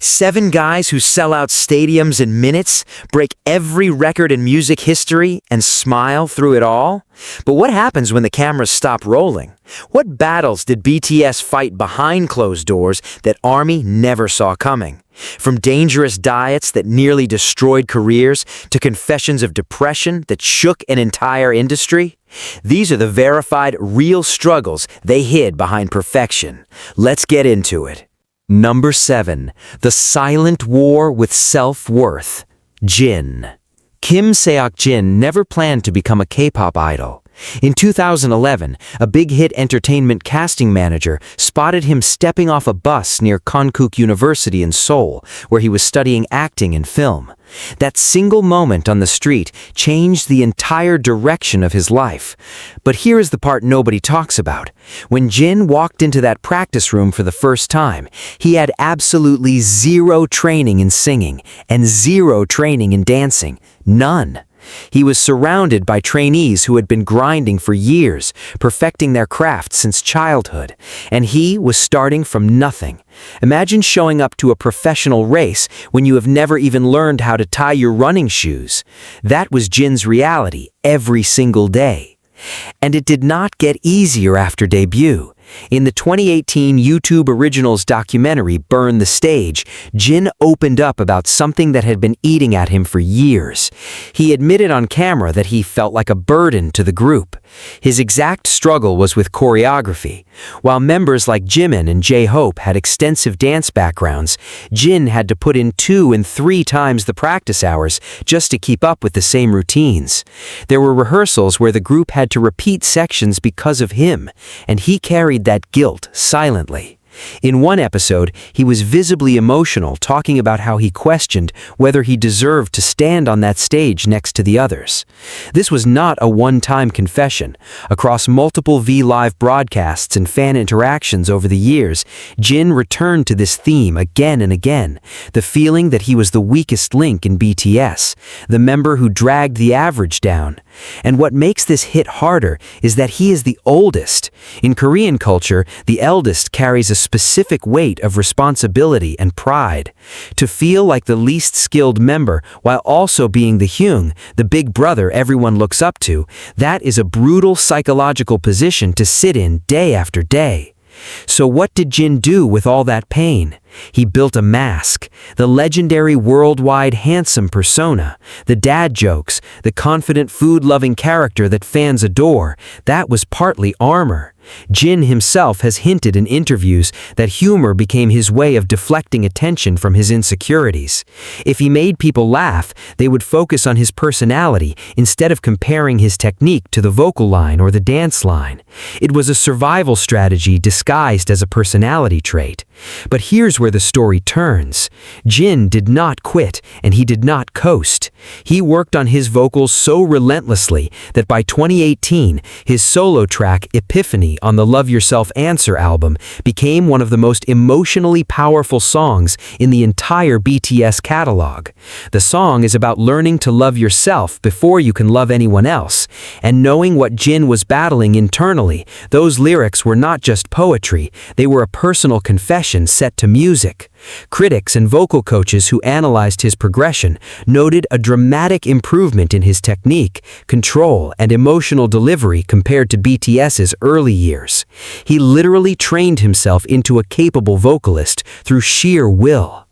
7 guys who sell out stadiums in minutes, break every record in music history, and smile through it all? But what happens when the cameras stop rolling? What battles did BTS fight behind closed doors that ARMY never saw coming? From dangerous diets that nearly destroyed careers to confessions of depression that shook an entire industry? These are the verified, real struggles they hid behind perfection. Let's get into it. Number 7. The Silent War with Self-Worth. Jin. Kim Seok-jin never planned to become a K-pop idol. In 2011, a big-hit entertainment casting manager spotted him stepping off a bus near Konkuk University in Seoul, where he was studying acting and film. That single moment on the street changed the entire direction of his life. But here is the part nobody talks about. When Jin walked into that practice room for the first time, he had absolutely zero training in singing and zero training in dancing. None. He was surrounded by trainees who had been grinding for years, perfecting their craft since childhood, and he was starting from nothing. Imagine showing up to a professional race when you have never even learned how to tie your running shoes. That was Jin's reality every single day. And it did not get easier after debut. In the 2018 YouTube Originals documentary Burn the Stage, Jin opened up about something that had been eating at him for years. He admitted on camera that he felt like a burden to the group. His exact struggle was with choreography. While members like Jimin and J-Hope had extensive dance backgrounds, Jin had to put in 2 and 3 times the practice hours just to keep up with the same routines. There were rehearsals where the group had to repeat sections because of him, and he carried that guilt silently. In one episode, he was visibly emotional, talking about how he questioned whether he deserved to stand on that stage next to the others. This was not a one-time confession. Across multiple V-Live broadcasts and fan interactions over the years, Jin returned to this theme again and again, the feeling that he was the weakest link in BTS, the member who dragged the average down. And what makes this hit harder is that he is the oldest. In Korean culture, the eldest carries a specific weight of responsibility and pride. To feel like the least skilled member while also being the Hyung, the big brother everyone looks up to, that is a brutal psychological position to sit in day after day. So what did Jin do with all that pain? He built a mask, the legendary worldwide handsome persona, the dad jokes, the confident food-loving character that fans adore. That was partly armor. Jin himself has hinted in interviews that humor became his way of deflecting attention from his insecurities. If he made people laugh, they would focus on his personality instead of comparing his technique to the vocal line or the dance line. It was a survival strategy disguised as a personality trait. But here's where the story turns. Jin did not quit, and he did not coast. He worked on his vocals so relentlessly that by 2018, his solo track Epiphany on the Love Yourself Answer album became one of the most emotionally powerful songs in the entire BTS catalog. The song is about learning to love yourself before you can love anyone else, and knowing what Jin was battling internally. Those lyrics were not just poetry, they were a personal confession set to music. Critics and vocal coaches who analyzed his progression noted a dramatic improvement in his technique, control, and emotional delivery compared to BTS's early years. He literally trained himself into a capable vocalist through sheer will.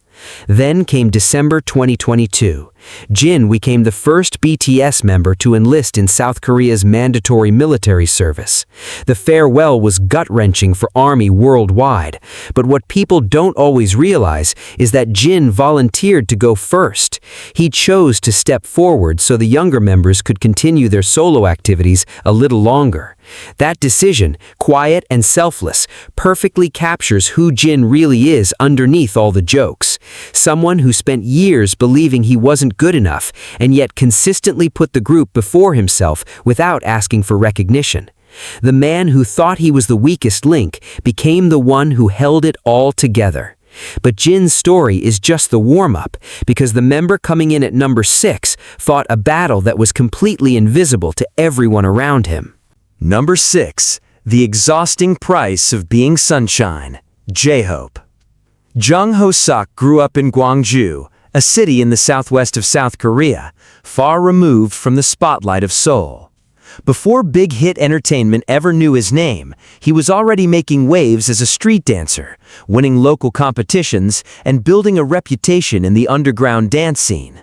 Then came December 2022. Jin became the first BTS member to enlist in South Korea's mandatory military service. The farewell was gut-wrenching for ARMY worldwide, but what people don't always realize is that Jin volunteered to go first. He chose to step forward so the younger members could continue their solo activities a little longer. That decision, quiet and selfless, perfectly captures who Jin really is underneath all the jokes. Someone who spent years believing he wasn't good enough and yet consistently put the group before himself without asking for recognition. The man who thought he was the weakest link became the one who held it all together. But Jin's story is just the warm-up, because the member coming in at number 6 fought a battle that was completely invisible to everyone around him. Number 6. The exhausting price of being sunshine. J-Hope. Jung Ho-suk grew up in Gwangju, a city in the southwest of South Korea, far removed from the spotlight of Seoul. Before big hit entertainment ever knew his name, he was already making waves as a street dancer, winning local competitions and building a reputation in the underground dance scene.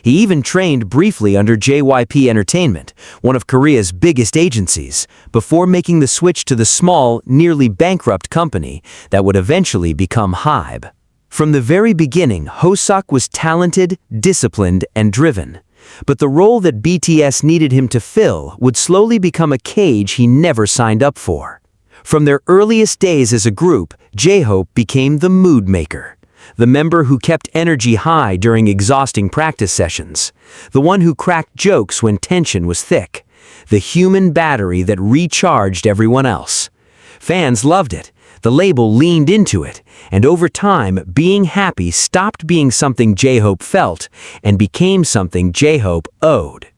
He even trained briefly under JYP Entertainment, one of Korea's biggest agencies, before making the switch to the small, nearly bankrupt company that would eventually become HYBE. From the very beginning, Ho-suk was talented, disciplined, and driven. But the role that BTS needed him to fill would slowly become a cage he never signed up for. From their earliest days as a group, J-Hope became the mood maker. The member who kept energy high during exhausting practice sessions. The one who cracked jokes when tension was thick. The human battery that recharged everyone else. Fans loved it. The label leaned into it, and over time, being happy stopped being something J-Hope felt and became something J-Hope owed.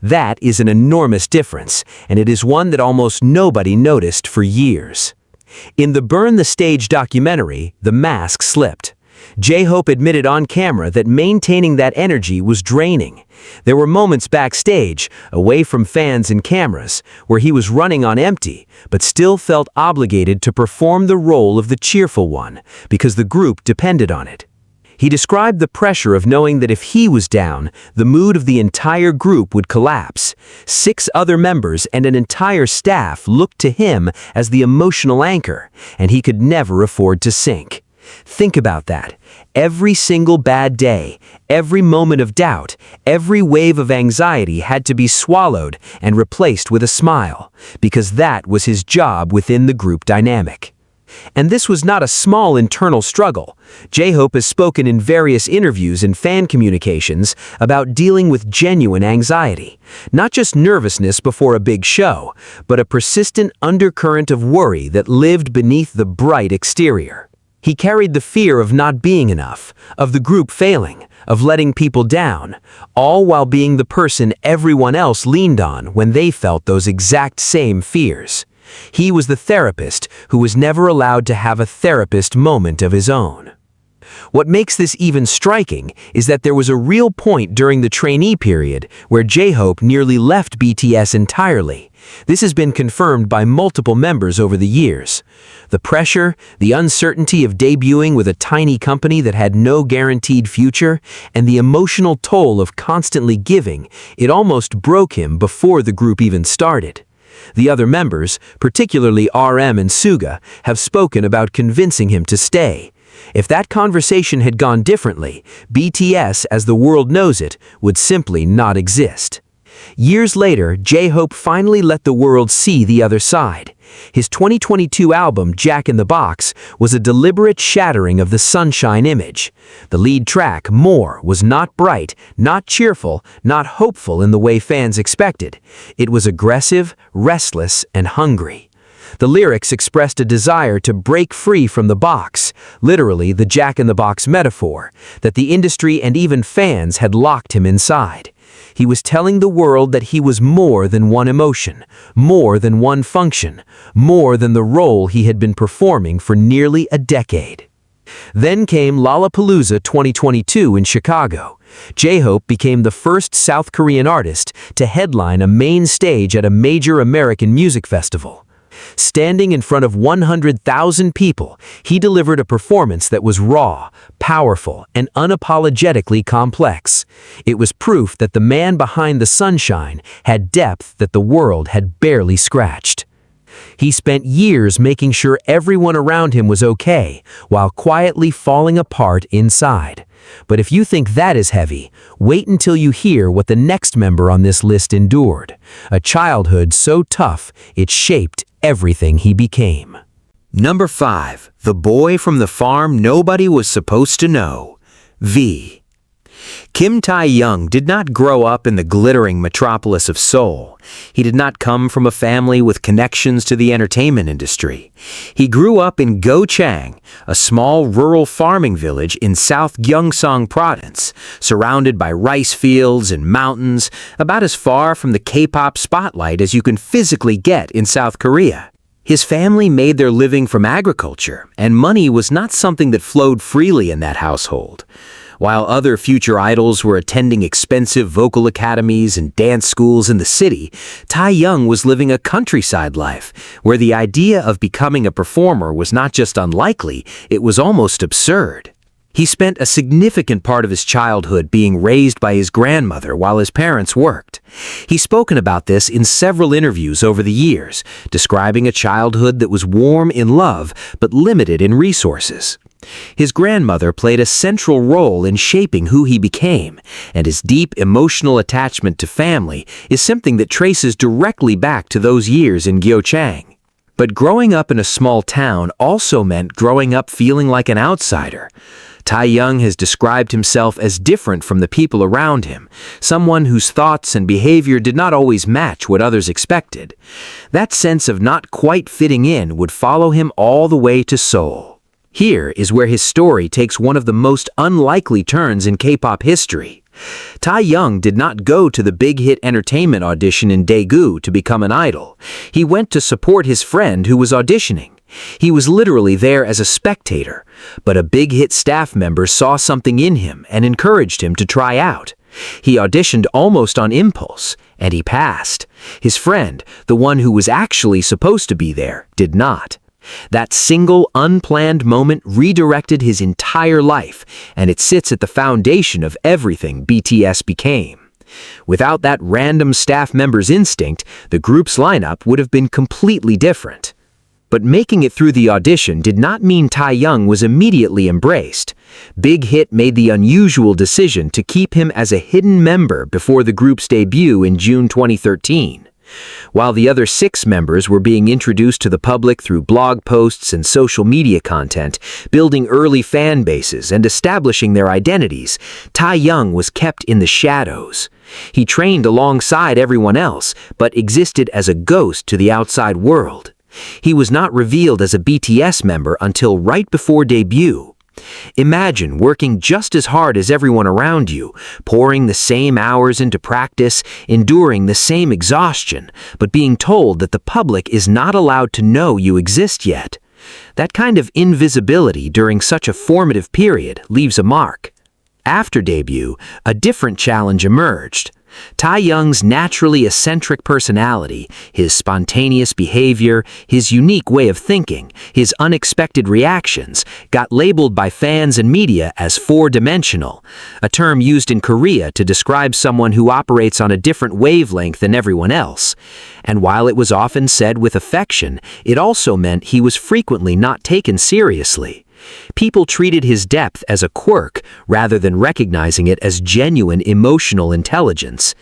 That is an enormous difference, and it is one that almost nobody noticed for years. In the Burn the Stage documentary, the mask slipped. J-Hope admitted on camera that maintaining that energy was draining. There were moments backstage, away from fans and cameras, where he was running on empty, but still felt obligated to perform the role of the cheerful one, because the group depended on it. He described the pressure of knowing that if he was down, the mood of the entire group would collapse. 6 other members and an entire staff looked to him as the emotional anchor, and he could never afford to sink. Think about that. Every single bad day, every moment of doubt, every wave of anxiety had to be swallowed and replaced with a smile, because that was his job within the group dynamic. And this was not a small internal struggle. J-Hope has spoken in various interviews and fan communications about dealing with genuine anxiety. Not just nervousness before a big show, but a persistent undercurrent of worry that lived beneath the bright exterior. He carried the fear of not being enough, of the group failing, of letting people down, all while being the person everyone else leaned on when they felt those exact same fears. He was the therapist who was never allowed to have a therapist moment of his own. What makes this even striking is that there was a real point during the trainee period where J-Hope nearly left BTS entirely. This has been confirmed by multiple members over the years. The pressure, the uncertainty of debuting with a tiny company that had no guaranteed future, and the emotional toll of constantly giving, it almost broke him before the group even started. The other members, particularly RM and Suga, have spoken about convincing him to stay. If that conversation had gone differently, BTS, as the world knows it, would simply not exist. Years later, J-Hope finally let the world see the other side. His 2022 album, Jack in the Box, was a deliberate shattering of the sunshine image. The lead track, More, was not bright, not cheerful, not hopeful in the way fans expected. It was aggressive, restless, and hungry. The lyrics expressed a desire to break free from the box, literally the Jack-in-the-Box metaphor, that the industry and even fans had locked him inside. He was telling the world that he was more than one emotion, more than one function, more than the role he had been performing for nearly a decade. Then came Lollapalooza 2022 in Chicago. J-Hope became the first South Korean artist to headline a main stage at a major American music festival. Standing in front of 100,000 people, he delivered a performance that was raw, powerful, and unapologetically complex. It was proof that the man behind the sunshine had depth that the world had barely scratched. He spent years making sure everyone around him was okay, while quietly falling apart inside. But if you think that is heavy, wait until you hear what the next member on this list endured. A childhood so tough, it shaped everything he became. Number 5. The boy from the farm nobody was supposed to know. V. Kim Tae-young did not grow up in the glittering metropolis of Seoul. He did not come from a family with connections to the entertainment industry. He grew up in Gochang, a small rural farming village in South Gyeongsang Province, surrounded by rice fields and mountains, about as far from the K-pop spotlight as you can physically get in South Korea. His family made their living from agriculture, and money was not something that flowed freely in that household. While other future idols were attending expensive vocal academies and dance schools in the city, Taehyung was living a countryside life, where the idea of becoming a performer was not just unlikely, it was almost absurd. He spent a significant part of his childhood being raised by his grandmother while his parents worked. He's spoken about this in several interviews over the years, describing a childhood that was warm in love but limited in resources. His grandmother played a central role in shaping who he became, and his deep emotional attachment to family is something that traces directly back to those years in Gyeochang. But growing up in a small town also meant growing up feeling like an outsider. Taehyung has described himself as different from the people around him, someone whose thoughts and behavior did not always match what others expected. That sense of not quite fitting in would follow him all the way to Seoul. Here is where his story takes one of the most unlikely turns in K-pop history. Taehyung did not go to the big hit entertainment audition in Daegu to become an idol. He went to support his friend who was auditioning. He was literally there as a spectator, but a big hit staff member saw something in him and encouraged him to try out. He auditioned almost on impulse, and he passed. His friend, the one who was actually supposed to be there, did not. That single, unplanned moment redirected his entire life, and it sits at the foundation of everything BTS became. Without that random staff member's instinct, the group's lineup would have been completely different. But making it through the audition did not mean Taehyung was immediately embraced. Big Hit made the unusual decision to keep him as a hidden member before the group's debut in June 2013. While the other 6 members were being introduced to the public through blog posts and social media content, building early fan bases and establishing their identities, Taehyung was kept in the shadows. He trained alongside everyone else, but existed as a ghost to the outside world. He was not revealed as a BTS member until right before debut. Imagine working just as hard as everyone around you, pouring the same hours into practice, enduring the same exhaustion, but being told that the public is not allowed to know you exist yet. That kind of invisibility during such a formative period leaves a mark. After debut, a different challenge emerged. Taehyung's naturally eccentric personality, his spontaneous behavior, his unique way of thinking, his unexpected reactions, got labeled by fans and media as four-dimensional, a term used in Korea to describe someone who operates on a different wavelength than everyone else. And while it was often said with affection, it also meant he was frequently not taken seriously. People treated his depth as a quirk rather than recognizing it as genuine emotional intelligence.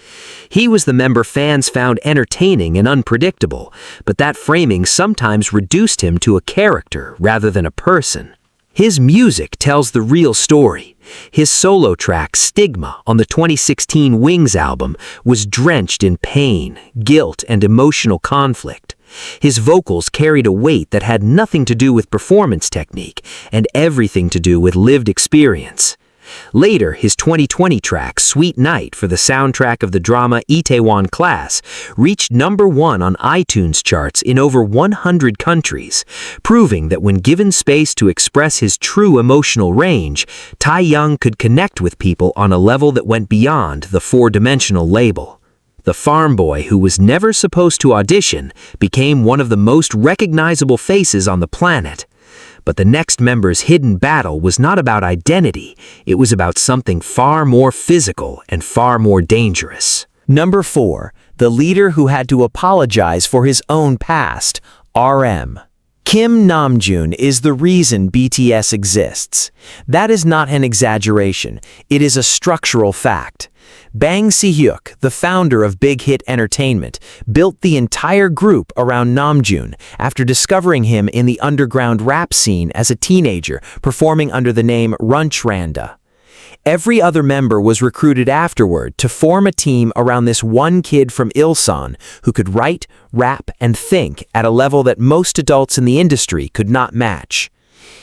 He was the member fans found entertaining and unpredictable, but that framing sometimes reduced him to a character rather than a person. His music tells the real story. His solo track, Stigma, on the 2016 Wings album, was drenched in pain, guilt, and emotional conflict. His vocals carried a weight that had nothing to do with performance technique and everything to do with lived experience. Later, his 2020 track, Sweet Night, for the soundtrack of the drama Itaewon Class, reached #1 on iTunes charts in over 100 countries, proving that when given space to express his true emotional range, Taehyung could connect with people on a level that went beyond the four-dimensional label. The farm boy who was never supposed to audition became one of the most recognizable faces on the planet. But the next member's hidden battle was not about identity, it was about something far more physical and far more dangerous. Number 4. The leader who had to apologize for his own past, RM. Kim Namjoon is the reason BTS exists. That is not an exaggeration, it is a structural fact. Bang Si-hyuk, the founder of Big Hit Entertainment, built the entire group around Namjoon after discovering him in the underground rap scene as a teenager, performing under the name Runchranda. Every other member was recruited afterward to form a team around this one kid from Ilsan who could write, rap, and think at a level that most adults in the industry could not match.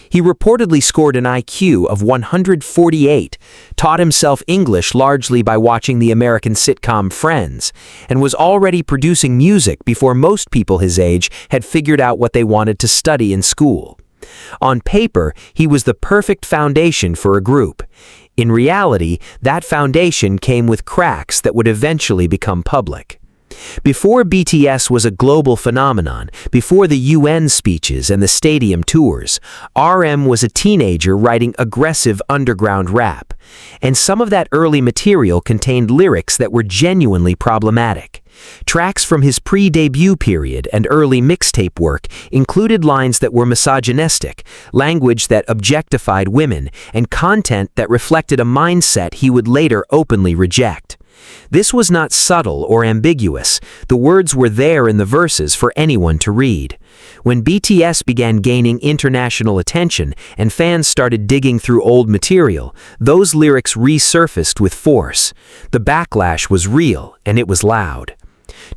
He reportedly scored an IQ of 148, taught himself English largely by watching the American sitcom Friends, and was already producing music before most people his age had figured out what they wanted to study in school. On paper, he was the perfect foundation for a group. In reality, that foundation came with cracks that would eventually become public. Before BTS was a global phenomenon, before the UN speeches and the stadium tours, RM was a teenager writing aggressive underground rap. And some of that early material contained lyrics that were genuinely problematic. Tracks from his pre-debut period and early mixtape work included lines that were misogynistic, language that objectified women, and content that reflected a mindset he would later openly reject. This was not subtle or ambiguous. The words were there in the verses for anyone to read. When BTS began gaining international attention and fans started digging through old material, those lyrics resurfaced with force. The backlash was real, and it was loud.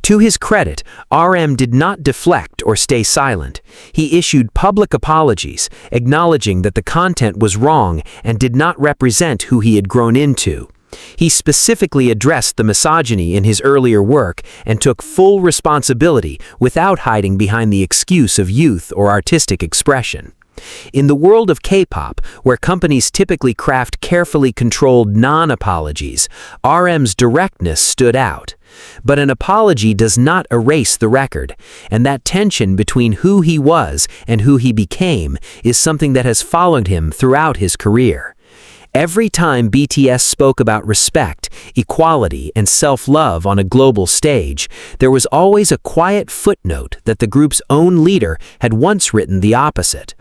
To his credit, RM did not deflect or stay silent. He issued public apologies, acknowledging that the content was wrong and did not represent who he had grown into. He specifically addressed the misogyny in his earlier work and took full responsibility without hiding behind the excuse of youth or artistic expression. In the world of K-pop, where companies typically craft carefully controlled non-apologies, RM's directness stood out. But an apology does not erase the record, and that tension between who he was and who he became is something that has followed him throughout his career. Every time BTS spoke about respect, equality, and self-love on a global stage, there was always a quiet footnote that the group's own leader had once written the opposite.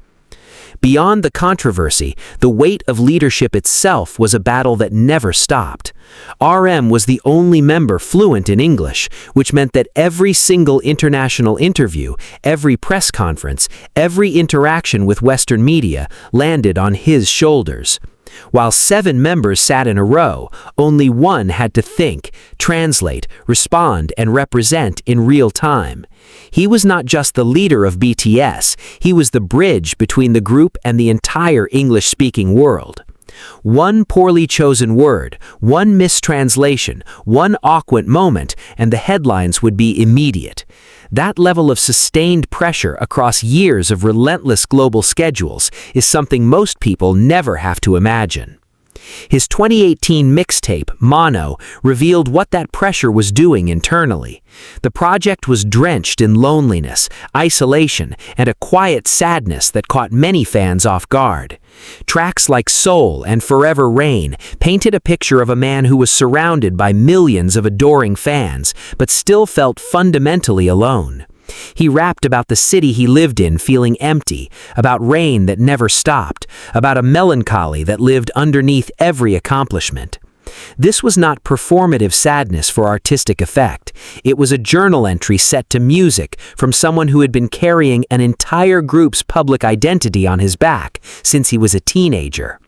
Beyond the controversy, the weight of leadership itself was a battle that never stopped. RM was the only member fluent in English, which meant that every single international interview, every press conference, every interaction with Western media landed on his shoulders. While 7 members sat in a row, only one had to think, translate, respond, and represent in real time. He was not just the leader of BTS, he was the bridge between the group and the entire English-speaking world. One poorly chosen word, one mistranslation, one awkward moment, and the headlines would be immediate. That level of sustained pressure across years of relentless global schedules is something most people never have to imagine. His 2018 mixtape, Mono, revealed what that pressure was doing internally. The project was drenched in loneliness, isolation, and a quiet sadness that caught many fans off guard. Tracks like Soul and Forever Rain painted a picture of a man who was surrounded by millions of adoring fans, but still felt fundamentally alone. He rapped about the city he lived in feeling empty, about rain that never stopped, about a melancholy that lived underneath every accomplishment. This was not performative sadness for artistic effect. It was a journal entry set to music from someone who had been carrying an entire group's public identity on his back since he was a teenager.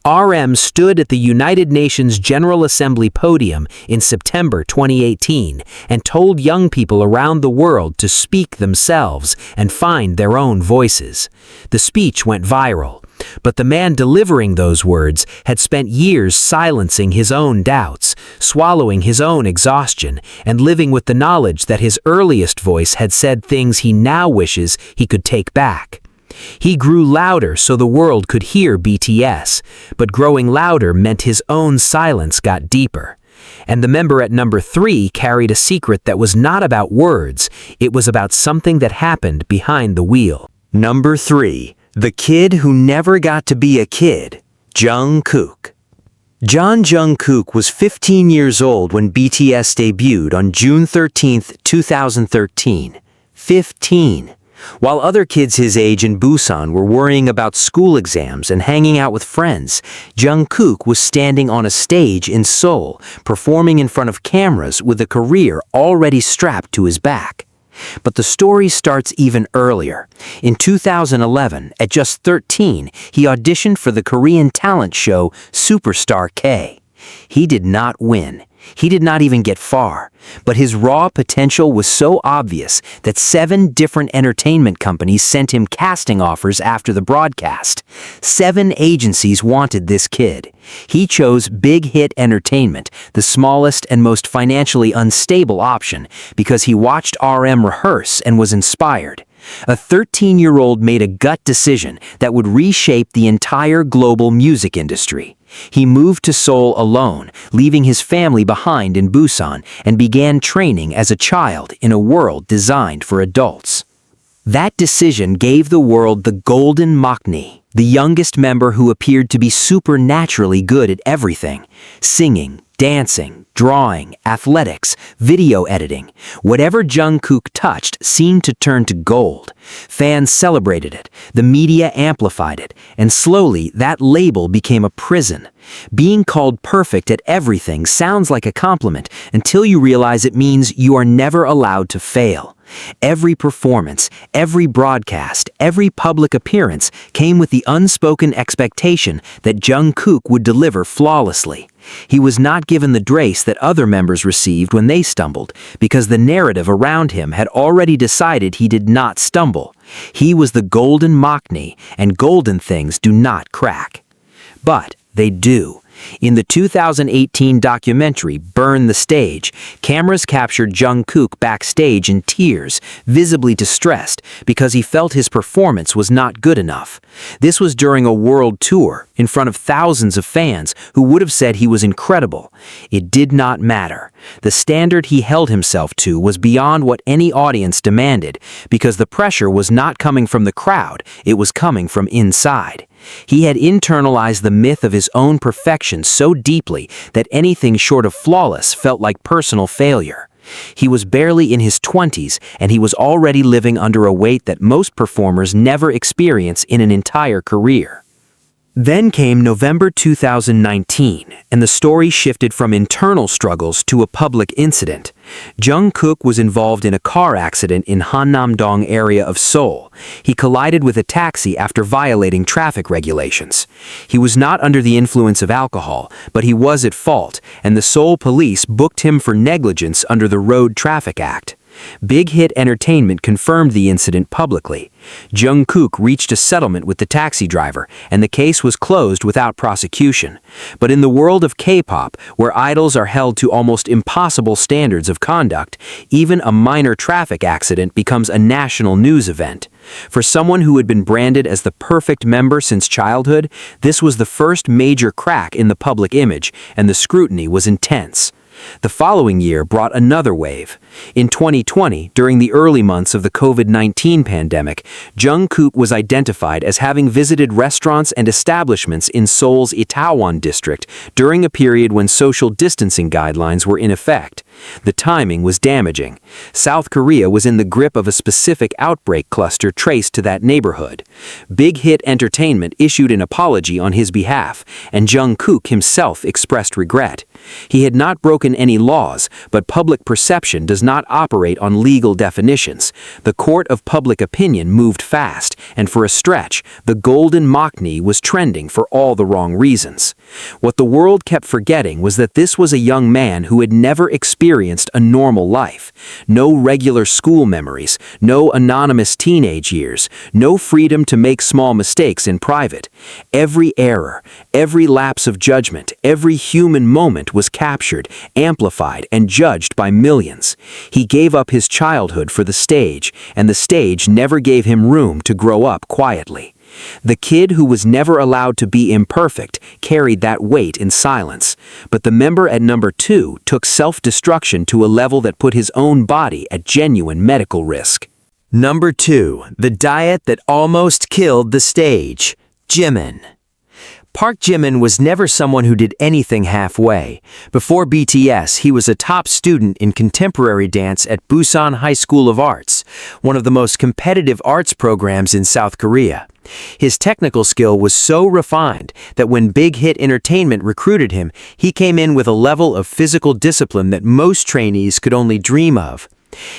RM stood at the United Nations General Assembly podium in September 2018 and told young people around the world to speak themselves and find their own voices. The speech went viral, but the man delivering those words had spent years silencing his own doubts, swallowing his own exhaustion, and living with the knowledge that his earliest voice had said things he now wishes he could take back. He grew louder so the world could hear BTS, but growing louder meant his own silence got deeper. And the member at number 3 carried a secret that was not about words, it was about something that happened behind the wheel. Number 3. The kid who never got to be a kid, Jungkook. Jungkook was 15 years old when BTS debuted on June 13, 2013. 15. While other kids his age in Busan were worrying about school exams and hanging out with friends, Jungkook was standing on a stage in Seoul, performing in front of cameras with a career already strapped to his back. But the story starts even earlier. In 2011, at just 13, he auditioned for the Korean talent show Superstar K. He did not win. He did not even get far, but his raw potential was so obvious that 7 different entertainment companies sent him casting offers after the broadcast. 7 agencies wanted this kid. He chose Big Hit Entertainment, the smallest and most financially unstable option, because he watched RM rehearse and was inspired. A 13-year-old made a gut decision that would reshape the entire global music industry. He moved to Seoul alone, leaving his family behind in Busan, and began training as a child in a world designed for adults. That decision gave the world the Golden Maknae, the youngest member who appeared to be supernaturally good at everything: singing, dancing, drawing, athletics, video editing. Whatever Jungkook touched seemed to turn to gold. Fans celebrated it, the media amplified it, and slowly that label became a prison. Being called perfect at everything sounds like a compliment until you realize it means you are never allowed to fail. Every performance, every broadcast, every public appearance came with the unspoken expectation that Jungkook would deliver flawlessly. He was not given the grace that other members received when they stumbled, because the narrative around him had already decided he did not stumble. He was the Golden Maknae, and golden things do not crack. But they do. In the 2018 documentary Burn the Stage, cameras captured Jungkook backstage in tears, visibly distressed because he felt his performance was not good enough. This was during a world tour, in front of thousands of fans who would have said he was incredible. It did not matter. The standard he held himself to was beyond what any audience demanded, because the pressure was not coming from the crowd, it was coming from inside. He had internalized the myth of his own perfection so deeply that anything short of flawless felt like personal failure. He was barely in his 20s, and he was already living under a weight that most performers never experience in an entire career. Then came November 2019, and the story shifted from internal struggles to a public incident. Jungkook was involved in a car accident in Hannam-dong area of Seoul. He collided with a taxi after violating traffic regulations. He was not under the influence of alcohol, but he was at fault, and the Seoul police booked him for negligence under the Road Traffic Act. Big Hit Entertainment confirmed the incident publicly. Jungkook reached a settlement with the taxi driver, and the case was closed without prosecution. But in the world of K-pop, where idols are held to almost impossible standards of conduct, even a minor traffic accident becomes a national news event. For someone who had been branded as the perfect member since childhood, this was the first major crack in the public image, and the scrutiny was intense. The following year brought another wave. In 2020, during the early months of the COVID-19 pandemic, Jungkook was identified as having visited restaurants and establishments in Seoul's Itaewon district during a period when social distancing guidelines were in effect. The timing was damaging. South Korea was in the grip of a specific outbreak cluster traced to that neighborhood. Big Hit Entertainment issued an apology on his behalf, and Jungkook himself expressed regret. He had not broken any laws, but public perception does not operate on legal definitions. The court of public opinion moved fast, and for a stretch, the Golden Maknae was trending for all the wrong reasons. What the world kept forgetting was that this was a young man who had never experienced a normal life. No regular school memories, no anonymous teenage years, no freedom to make small mistakes in private. Every error, every lapse of judgment, every human moment was captured, amplified, and judged by millions. He gave up his childhood for the stage, and the stage never gave him room to grow up quietly. The kid who was never allowed to be imperfect carried that weight in silence, but the member at number 2 took self-destruction to a level that put his own body at genuine medical risk. Number 2, the diet that almost killed the stage. Jimin. Park Jimin was never someone who did anything halfway. Before BTS, he was a top student in contemporary dance at Busan High School of Arts, one of the most competitive arts programs in South Korea. His technical skill was so refined that when Big Hit Entertainment recruited him, he came in with a level of physical discipline that most trainees could only dream of.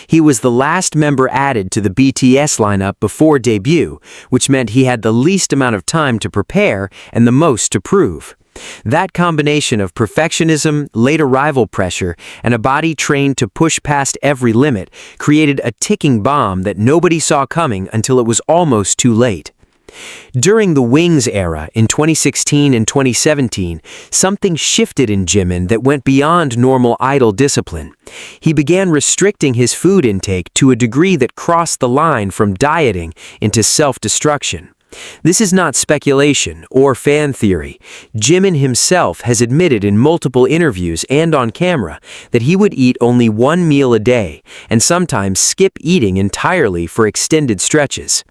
He was the last member added to the BTS lineup before debut, which meant he had the least amount of time to prepare and the most to prove. That combination of perfectionism, late arrival pressure, and a body trained to push past every limit created a ticking bomb that nobody saw coming until it was almost too late. During the Wings era in 2016 and 2017, something shifted in Jimin that went beyond normal idol discipline. He began restricting his food intake to a degree that crossed the line from dieting into self-destruction. This is not speculation or fan theory. Jimin himself has admitted in multiple interviews and on camera that he would eat only one meal a day and sometimes skip eating entirely for extended stretches.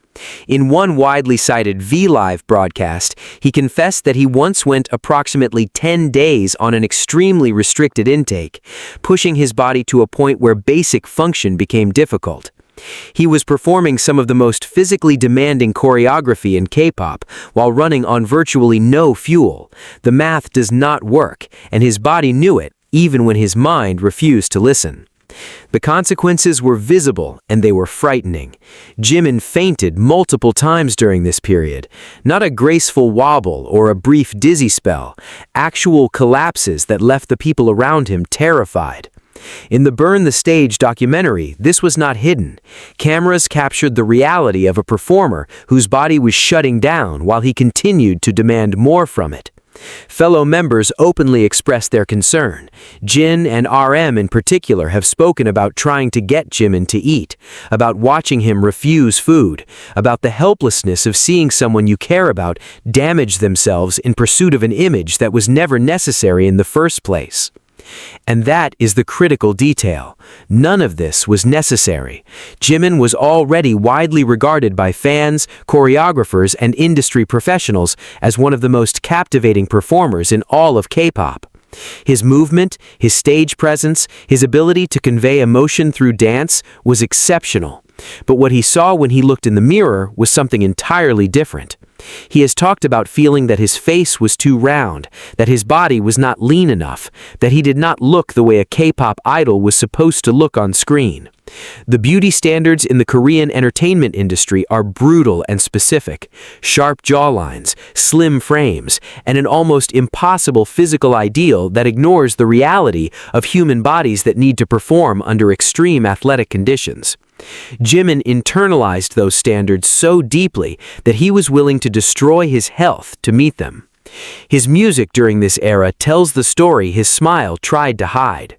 In one widely cited V-Live broadcast, he confessed that he once went approximately 10 days on an extremely restricted intake, pushing his body to a point where basic function became difficult. He was performing some of the most physically demanding choreography in K-pop while running on virtually no fuel. The math does not work, and his body knew it, even when his mind refused to listen. The consequences were visible, and they were frightening. Jimin fainted multiple times during this period. Not a graceful wobble or a brief dizzy spell, actual collapses that left the people around him terrified. In the Burn the Stage documentary, this was not hidden. Cameras captured the reality of a performer whose body was shutting down while he continued to demand more from it. Fellow members openly expressed their concern. Jin and RM in particular have spoken about trying to get Jimin to eat, about watching him refuse food, about the helplessness of seeing someone you care about damage themselves in pursuit of an image that was never necessary in the first place. And that is the critical detail. None of this was necessary. Jimin was already widely regarded by fans, choreographers, and industry professionals as one of the most captivating performers in all of K-pop. His movement, his stage presence, his ability to convey emotion through dance was exceptional. But what he saw when he looked in the mirror was something entirely different. He has talked about feeling that his face was too round, that his body was not lean enough, that he did not look the way a K-pop idol was supposed to look on screen. The beauty standards in the Korean entertainment industry are brutal and specific. Sharp jawlines, slim frames, and an almost impossible physical ideal that ignores the reality of human bodies that need to perform under extreme athletic conditions. Jimin internalized those standards so deeply that he was willing to destroy his health to meet them. His music during this era tells the story his smile tried to hide.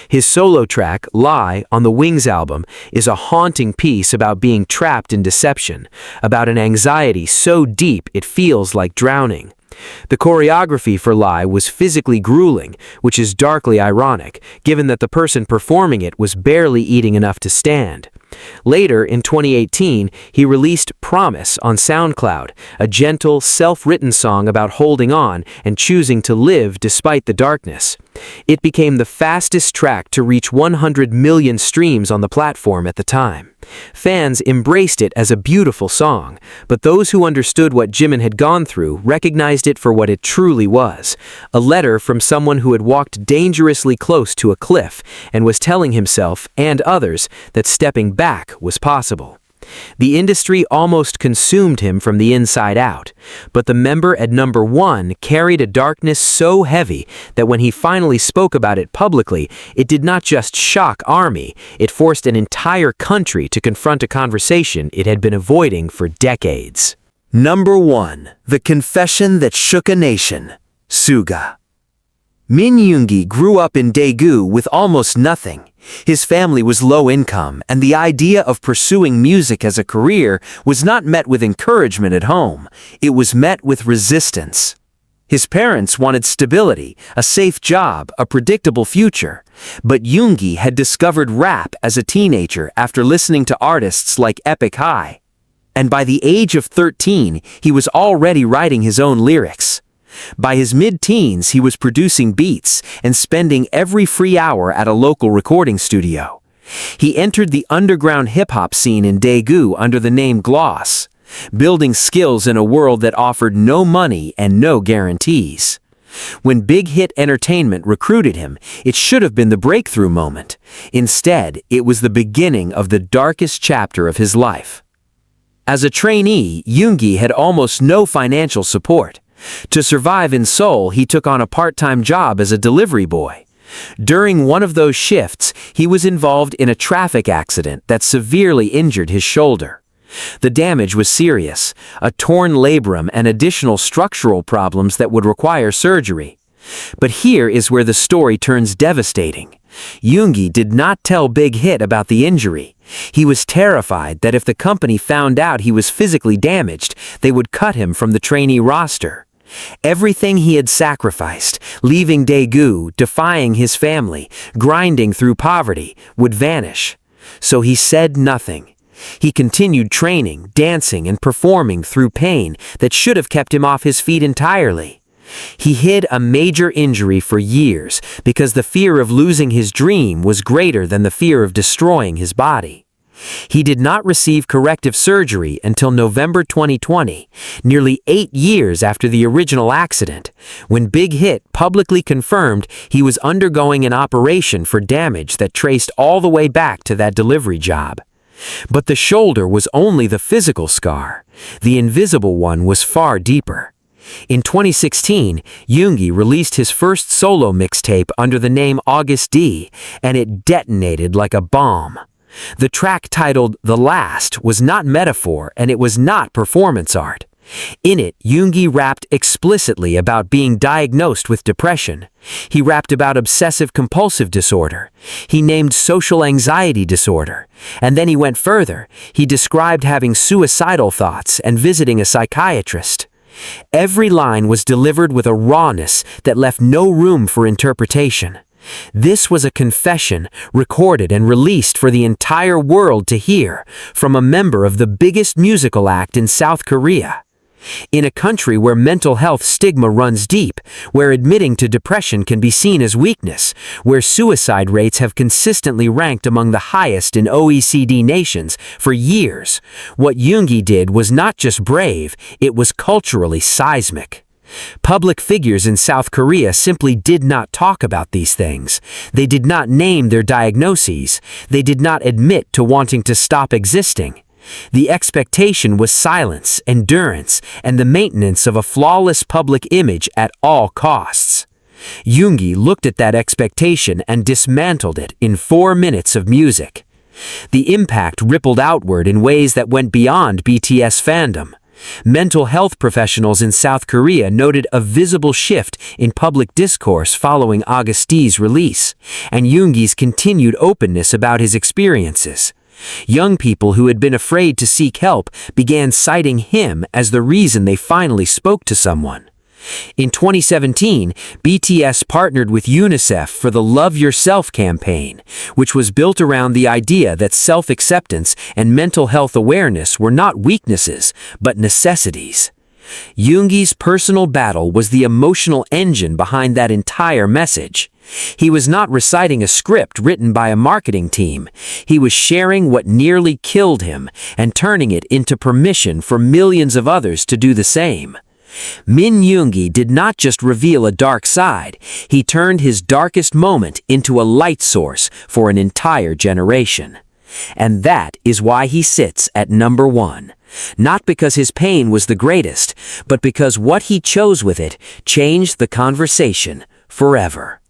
His solo track, Lie, on the Wings album, is a haunting piece about being trapped in deception, about an anxiety so deep it feels like drowning. The choreography for Lie was physically grueling, which is darkly ironic, given that the person performing it was barely eating enough to stand. Later, in 2018, he released Promise on SoundCloud, a gentle, self-written song about holding on and choosing to live despite the darkness. It became the fastest track to reach 100 million streams on the platform at the time. Fans embraced it as a beautiful song, but those who understood what Jimin had gone through recognized it for what it truly was, a letter from someone who had walked dangerously close to a cliff and was telling himself and others that stepping back was possible. The industry almost consumed him from the inside out, but the member at number 1 carried a darkness so heavy that when he finally spoke about it publicly, it did not just shock ARMY, it forced an entire country to confront a conversation it had been avoiding for decades. Number 1. The confession that shook a nation. Suga. Min Yoongi grew up in Daegu with almost nothing. His family was low income, and the idea of pursuing music as a career was not met with encouragement at home. It was met with resistance. His parents wanted stability, a safe job, a predictable future. But Yoongi had discovered rap as a teenager after listening to artists like Epic High. And by the age of 13, he was already writing his own lyrics. By his mid-teens, he was producing beats and spending every free hour at a local recording studio. He entered the underground hip-hop scene in Daegu under the name Gloss, building skills in a world that offered no money and no guarantees. When Big Hit Entertainment recruited him, it should have been the breakthrough moment. Instead, it was the beginning of the darkest chapter of his life. As a trainee, Yoongi had almost no financial support. To survive in Seoul, he took on a part-time job as a delivery boy. During one of those shifts, he was involved in a traffic accident that severely injured his shoulder. The damage was serious, a torn labrum and additional structural problems that would require surgery. But here is where the story turns devastating. Yoongi did not tell Big Hit about the injury. He was terrified that if the company found out he was physically damaged, they would cut him from the trainee roster. Everything he had sacrificed, leaving Daegu, defying his family, grinding through poverty, would vanish. So he said nothing. He continued training, dancing, and performing through pain that should have kept him off his feet entirely. He hid a major injury for years because the fear of losing his dream was greater than the fear of destroying his body. He did not receive corrective surgery until November 2020, nearly 8 years after the original accident, when Big Hit publicly confirmed he was undergoing an operation for damage that traced all the way back to that delivery job. But the shoulder was only the physical scar. The invisible one was far deeper. In 2016, Yoongi released his first solo mixtape under the name August D, and it detonated like a bomb. The track titled The Last was not metaphor and it was not performance art. In it, Yoongi rapped explicitly about being diagnosed with depression. He rapped about obsessive-compulsive disorder. He named social anxiety disorder. And then he went further. He described having suicidal thoughts and visiting a psychiatrist. Every line was delivered with a rawness that left no room for interpretation. This was a confession, recorded and released for the entire world to hear, from a member of the biggest musical act in South Korea. In a country where mental health stigma runs deep, where admitting to depression can be seen as weakness, where suicide rates have consistently ranked among the highest in OECD nations for years, what Yoongi did was not just brave, it was culturally seismic. Public figures in South Korea simply did not talk about these things. They did not name their diagnoses. They did not admit to wanting to stop existing. The expectation was silence, endurance, and the maintenance of a flawless public image at all costs. Yoongi looked at that expectation and dismantled it in 4 minutes of music. The impact rippled outward in ways that went beyond BTS fandom. Mental health professionals in South Korea noted a visible shift in public discourse following August D's release, and Yoongi's continued openness about his experiences. Young people who had been afraid to seek help began citing him as the reason they finally spoke to someone. In 2017, BTS partnered with UNICEF for the Love Yourself campaign, which was built around the idea that self-acceptance and mental health awareness were not weaknesses, but necessities. Yoongi's personal battle was the emotional engine behind that entire message. He was not reciting a script written by a marketing team. He was sharing what nearly killed him and turning it into permission for millions of others to do the same. Min Yoongi did not just reveal a dark side, he turned his darkest moment into a light source for an entire generation. And that is why he sits at number 1. Not because his pain was the greatest, but because what he chose with it changed the conversation forever.